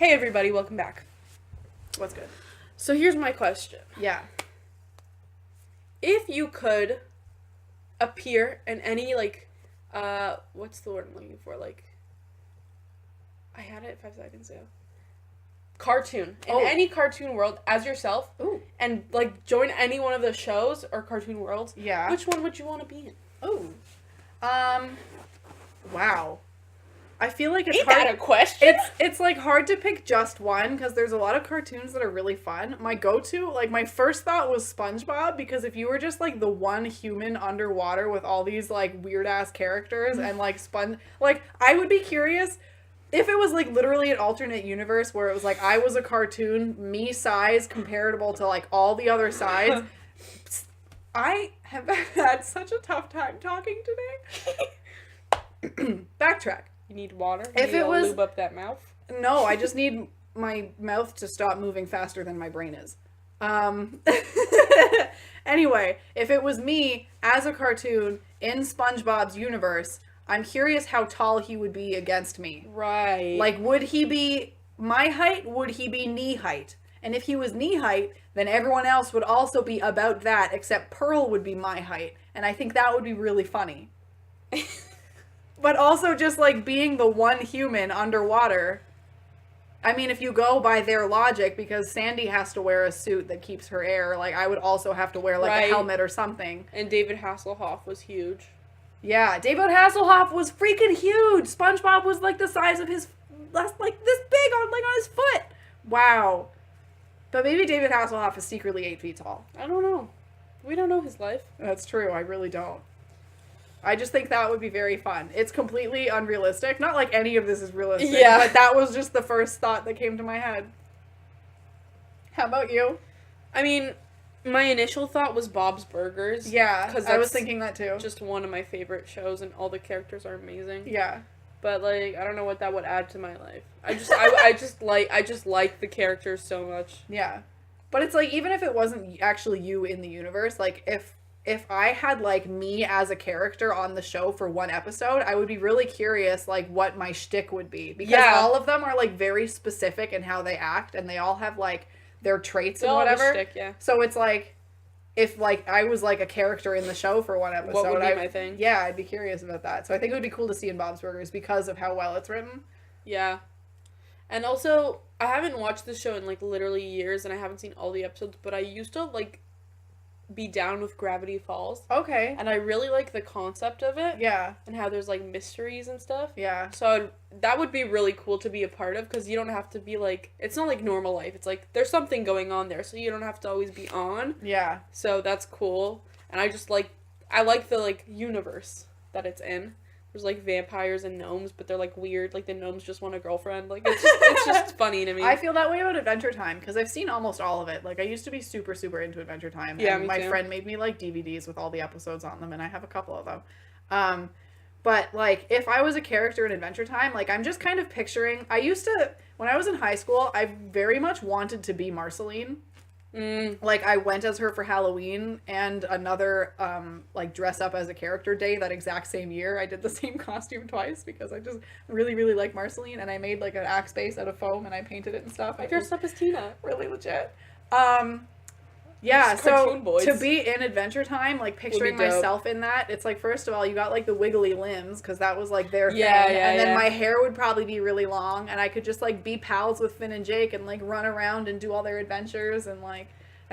Hey everybody, welcome back. What's good? So here's my question. Yeah. If you could appear in any, what's the word I'm looking for? I had it 5 seconds ago. Cartoon. In any cartoon world as yourself. Ooh. And, join any one of the shows or cartoon worlds. Yeah. Which one would you want to be in? Ooh. Wow. I feel like it's Ain't hard. that a question? It's hard to pick just one because there's a lot of cartoons that are really fun. My go-to, my first thought was SpongeBob because if you were just the one human underwater with all these weird ass characters and I would be curious if it was literally an alternate universe where it was I was a cartoon, me size comparable to all the other sides. I have had such a tough time talking today. Backtrack. You need water? If you it was lube up that mouth? No, I just need my mouth to stop moving faster than my brain is. Anyway, if it was me as a cartoon in SpongeBob's universe, I'm curious how tall he would be against me. Right. Would he be my height? Would he be knee height? And if he was knee height, then everyone else would also be about that, except Pearl would be my height. And I think that would be really funny. But also just being the one human underwater. I mean, if you go by their logic, because Sandy has to wear a suit that keeps her air, I would also have to wear a helmet or something. And David Hasselhoff was huge. Yeah, David Hasselhoff was freaking huge. SpongeBob was the size of his, this big on his foot. Wow. But maybe David Hasselhoff is secretly 8 feet tall. I don't know. We don't know his life. That's true. I really don't. I just think that would be very fun. It's completely unrealistic. Not like any of this is realistic, but that was just the first thought that came to my head. How about you? I mean, my initial thought was Bob's Burgers. Yeah, because I was thinking that too. Just one of my favorite shows, and all the characters are amazing. Yeah. But I don't know what that would add to my life. I just like the characters so much. Yeah, but it's even if it wasn't actually you in the universe, if I had me as a character on the show for one episode, I would be really curious what my shtick would be, because all of them are very specific in how they act, and they all have their traits and whatever. Shtick, yeah. So it's if I was a character in the show for one episode, what would be my thing? Yeah, I'd be curious about that. So I think it would be cool to see in Bob's Burgers because of how well it's written. Yeah. And also, I haven't watched this show in literally years, and I haven't seen all the episodes, but I used to be down with Gravity Falls. Okay. And I really like the concept of it. Yeah. And how there's mysteries and stuff. Yeah. So that would be really cool to be a part of, because you don't have to be it's not normal life. It's there's something going on there, so you don't have to always be on. Yeah. So that's cool. And I just I like the universe that it's in. There's vampires and gnomes, but they're weird. The gnomes just want a girlfriend. It's just funny to me. I feel that way about Adventure Time because I've seen almost all of it. I used to be super, super into Adventure Time. Yeah, and me my too. friend made me DVDs with all the episodes on them, and I have a couple of them. But if I was a character in Adventure Time, I'm just kind of picturing. I used to, when I was in high school, I very much wanted to be Marceline. I went as her for Halloween and another dress up as a character day that exact same year. I did the same costume twice because I just really, really like Marceline, and I made an axe base out of foam and I painted it and stuff. I dressed up as Tina. Really legit. Yeah, so to be in Adventure Time, picturing myself in that, it's first of all, you got the wiggly limbs because that was their thing, and then my hair would probably be really long, and I could just be pals with Finn and Jake and run around and do all their adventures, and I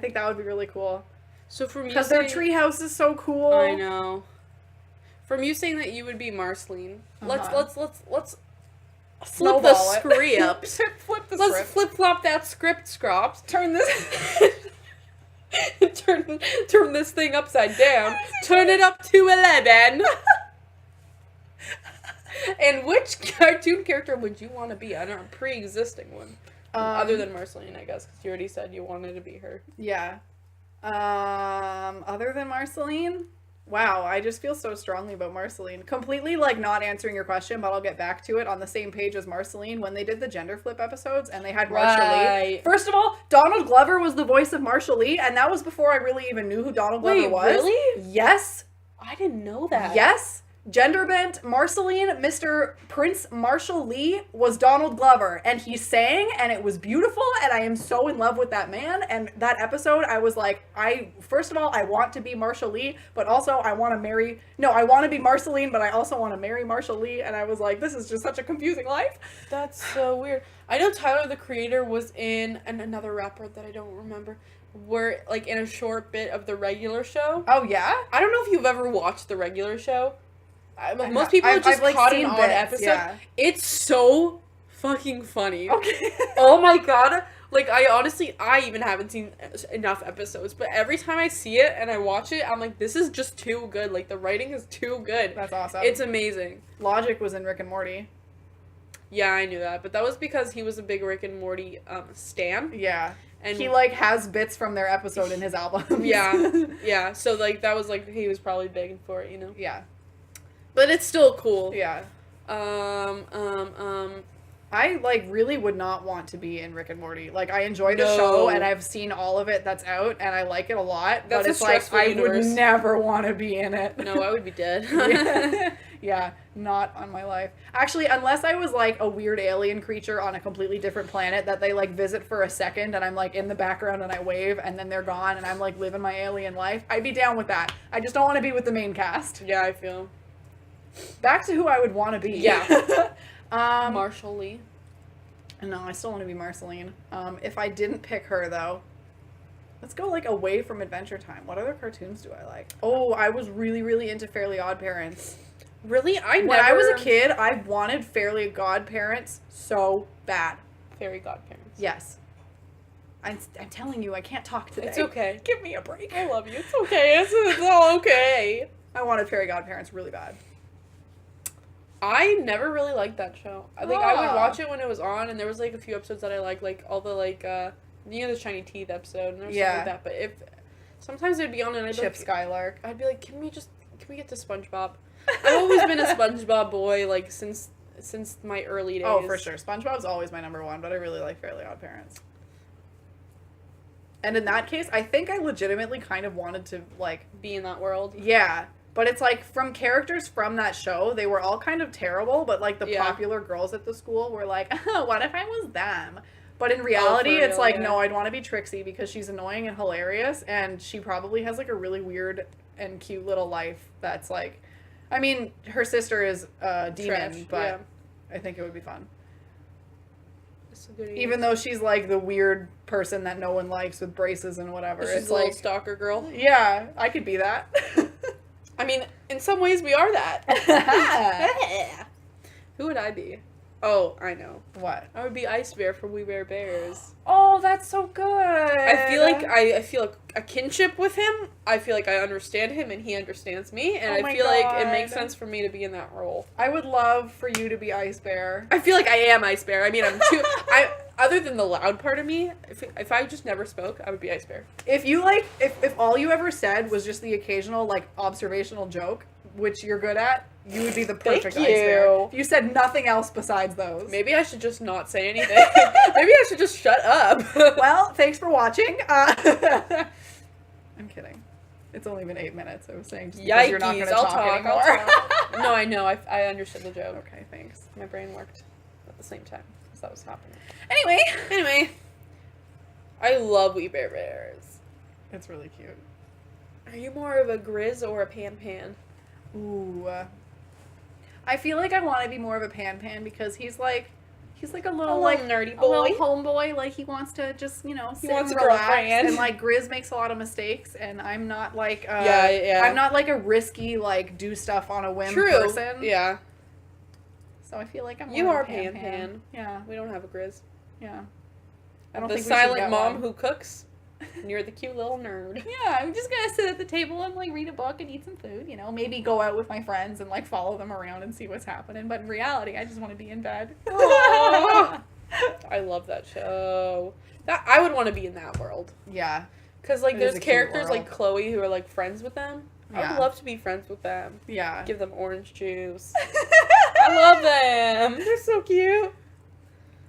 think that would be really cool. So from you because their treehouse is so cool. I know. From you saying that you would be Marceline, let's flip the script. Let's flip flop that script, Scrops. Turn this. turn this thing upside down. Turn it up to 11. And which cartoon character would you want to be? I don't know, a pre-existing one. Other than Marceline, I guess, because you already said you wanted to be her. Yeah. Other than Marceline? Wow, I just feel so strongly about Marceline. Completely, not answering your question, but I'll get back to it. On the same page as Marceline, when they did the gender flip episodes and they had Marshall Lee. First of all, Donald Glover was the voice of Marshall Lee, and that was before I really even knew who Donald Glover was. Really? Yes. I didn't know that. Yes. gender bent Marceline, Mr. Prince Marshall Lee was Donald Glover, and he sang, and it was beautiful, and I am so in love with that man. And that episode, I was like, first of all, I want to be Marshall Lee, but also I want to be Marceline, but I also want to marry Marshall Lee, and I was like, this is just such a confusing life. That's so weird. I know Tyler, the Creator, was in, and another rapper that I don't remember, were, like, in a short bit of the regular show. Oh, yeah? I don't know if you've ever watched the regular show. Most people have just caught an odd episode. Yeah. It's so fucking funny. Okay. Oh my god. Like, I even haven't seen enough episodes, but every time I see it and I watch it, I'm like, this is just too good. Like, the writing is too good. That's awesome. It's amazing. Logic was in Rick and Morty. Yeah, I knew that, but that was because he was a big Rick and Morty stan. Yeah. And he, like, has bits from their episode in his album. Yeah. So, like, that was, like, he was probably begging for it, you know? Yeah. But it's still cool. Yeah. I, like, really would not want to be in Rick and Morty. Like, I enjoy the show, and I've seen all of it that's out, and I like it a lot. That's but it's a like, stressful I universe. would never want to be in it. No, I would be dead. Yeah, not on my life. Actually, unless I was, like, a weird alien creature on a completely different planet that they, like, visit for a second, and I'm, like, in the background, and I wave, and then they're gone, and I'm, like, living my alien life, I'd be down with that. I just don't want to be with the main cast. Yeah, I feel. Back to who I would want to be. Yeah. Marshall Lee. No, I still want to be Marceline. If I didn't pick her, though, let's go, like, away from Adventure Time. What other cartoons do I like? Oh, I was really, really into Fairly Odd Parents. Really? When I was a kid, I wanted Fairly Godparents so bad. Fairy Godparents. Yes. I'm telling you, I can't talk today. It's okay. Give me a break. I love you. It's okay. It's all okay. I wanted Fairy Godparents really bad. I never really liked that show. I would watch it when it was on, and there was, like, a few episodes that I liked, like, all the, like, the Shiny Teeth episode, and there was stuff like that, but sometimes it'd be on, and I'd be Chip like, Skylark. I'd be like, can we get to SpongeBob? I've always been a SpongeBob boy, like, since my early days. Oh, for sure. SpongeBob's always my number one, but I really like Fairly Odd Parents. And in that case, I think I legitimately kind of wanted to, like... be in that world. Yeah. But it's, like, from characters from that show, they were all kind of terrible, but, like, the popular girls at the school were like, oh, what if I was them? But in reality, it's like, no, I'd want to be Trixie because she's annoying and hilarious, and she probably has, like, a really weird and cute little life that's, like... I mean, her sister is a demon, but I think it would be fun. Even though she's, like, the weird person that no one likes with braces and whatever. She's it's a like, little stalker girl. Yeah, I could be that. I mean, in some ways we are that. Who would I be? Oh, I know. What? I would be Ice Bear from We Bare Bears. Oh, that's so good. I feel like I feel a kinship with him. I feel like I understand him and he understands me, and I feel like it makes sense for me to be in that role. I would love for you to be Ice Bear. I feel like I am Ice Bear. I mean, other than the loud part of me, if I just never spoke, I would be Ice Bear. If you like, if all you ever said was just the occasional, like, observational joke, which you're good at, you would be the perfect Ice Bear. If you said nothing else besides those. Maybe I should just not say anything. Maybe I should just shut up. Well, thanks for watching. I'm kidding. It's only been 8 minutes. I was saying just because you're not going to talk anymore. No, I know. I understood the joke. Okay, thanks. My brain worked at the same time because that was happening. Anyway. I love We Bare Bears. It's really cute. Are you more of a Grizz or a Pan? Ooh. I feel like I want to be more of a Pan because he's like a little like nerdy a boy. little homeboy. Like, he wants to just, sit he wants and a relax. girlfriend. And, like, Grizz makes a lot of mistakes, and I'm not like yeah. I'm not like a risky, like, do stuff on a whim person. Yeah. So I feel like I'm more You of are a Pan. Yeah. We don't have a Grizz. Yeah. I don't the think we should silent get mom one. who cooks. And you're the cute little nerd. Yeah, I'm just gonna sit at the table and, like, read a book and eat some food, maybe go out with my friends and, like, follow them around and see what's happening. But in reality, I just want to be in bed. I love that show. I would want to be in that world. Yeah. Because, like, there's characters world. like Chloe who are, like, friends with them. I would love to be friends with them. Yeah. Give them orange juice. I love them. They're so cute.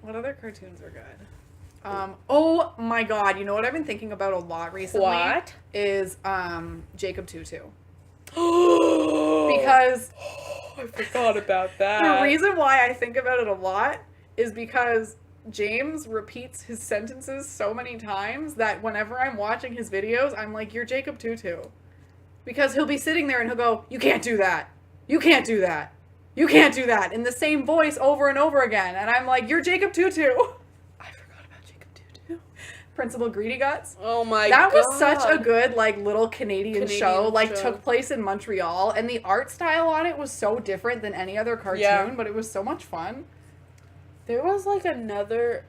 What other cartoons are good? Oh my god, you know what I've been thinking about a lot recently? What? Is, Jacob Tutu. because I forgot about the that. reason why I think about it a lot is because James repeats his sentences so many times that whenever I'm watching his videos, I'm like, you're Jacob Tutu. Because he'll be sitting there and he'll go, you can't do that. You can't do that. You can't do that. In the same voice over and over again. And I'm like, you're Jacob Tutu. I forgot about Jacob Tutu. Principal Greedy Guts. Oh my That god. was such a good, like, little Canadian show. Like, show. took place in Montreal. And the art style on it was so different than any other cartoon. Yeah. But it was so much fun. There was like another.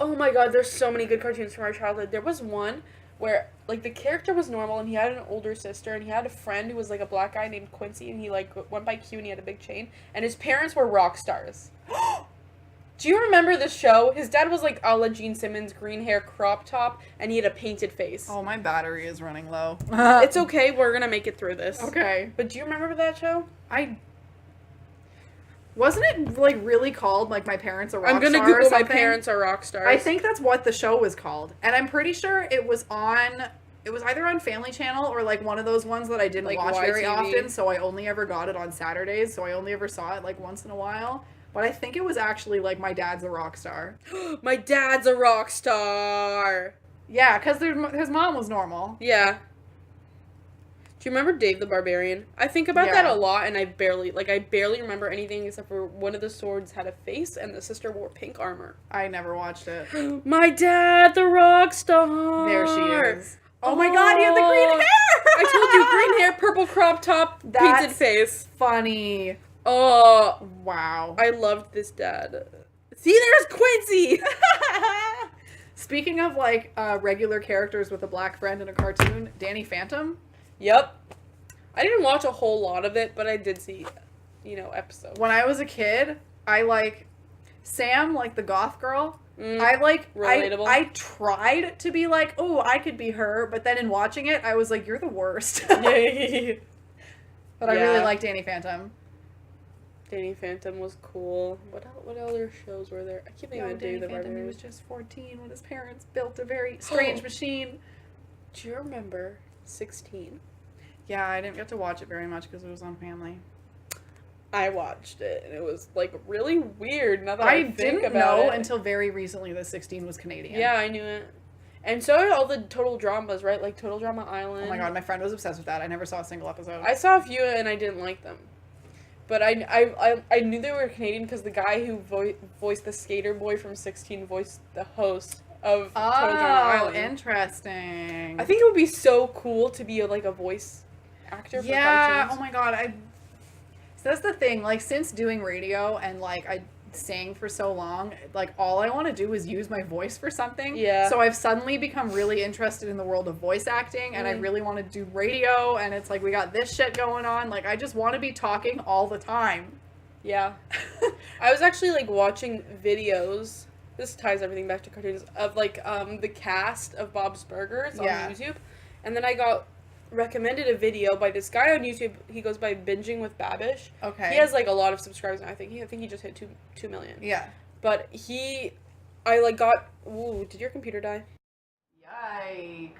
Oh my god, there's so many good cartoons from our childhood. There was one where like the character was normal and he had an older sister and he had a friend who was like a black guy named Quincy and he like went by Q and he had a big chain and his parents were rock stars. Do you remember the show? His dad was like a la Gene Simmons, green hair, crop top, and he had a painted face. Oh, my battery is running low. It's okay, we're gonna make it through this. Okay. But do you remember that show? Wasn't it, like, really called, like, My Parents Are Rock I'm gonna Star or Google My something? Parents Are Rock Stars. I think that's what the show was called. And I'm pretty sure it was either on Family Channel or, like, one of those ones that I didn't Like watch very YTV. often, so I only ever got it on Saturdays, so I only ever saw it, like, once in a while. But I think it was actually, like, My Dad's a Rock Star. My dad's a rock star. Yeah, because his mom was normal. Yeah. Do you remember Dave the Barbarian? I think about that Yeah. a lot, and I barely remember anything except for one of the swords had a face, and the sister wore pink armor. I never watched it. My dad, the rock star. There she is. Oh my god, he had the green hair! I told you, green hair, purple crop top, painted That's face. funny. Oh, Wow. I loved this dad. See, there's Quincy. Speaking of, like, regular characters with a black friend in a cartoon, Danny Phantom. Yep. I didn't watch a whole lot of it, but I did see, episodes. When I was a kid, I, like, Sam, like, the goth girl. Relatable. I tried to be like, oh, I could be her, but then in watching it, I was like, you're the worst. Yay. But I really Yeah. like Danny Phantom. Danny Phantom was cool. What other shows were there? I keep thinking of Danny Dave the Phantom, he Barbarian. was just 14 when his parents built a very strange machine. Do you remember 16? Yeah, I didn't get to watch it very much because it was on Family. I watched it, and it was, like, really weird now that I I think didn't about know it. until very recently that 16 was Canadian. Yeah, I knew it. And so are all the Total Dramas, right? Like Total Drama Island. Oh my god, my friend was obsessed with that. I never saw a single episode. I saw a few, and I didn't like them. But I knew they were Canadian because the guy who voiced the skater boy from 16 voiced the host of Total Drama Island. Interesting. I think it would be so cool to be like a voice actor for yeah, cartoons. oh my god, so that's the thing, like, since doing radio and, like, I sang for so long, like, all I want to do is use my voice for something. Yeah. So I've suddenly become really interested in the world of voice acting, and I really want to do radio, and it's like, we got this shit going on, like, I just want to be talking all the time. Yeah. I was actually, like, watching videos, this ties everything back to cartoons, of, like, the cast of Bob's Burgers on Yeah. YouTube, and then I got recommended a video by this guy on YouTube. He goes by Binging with Babish. Okay. He has, like, a lot of subscribers now. I think he just hit 2 million. Yeah. But I, like, got... Ooh, did your computer die? Yikes.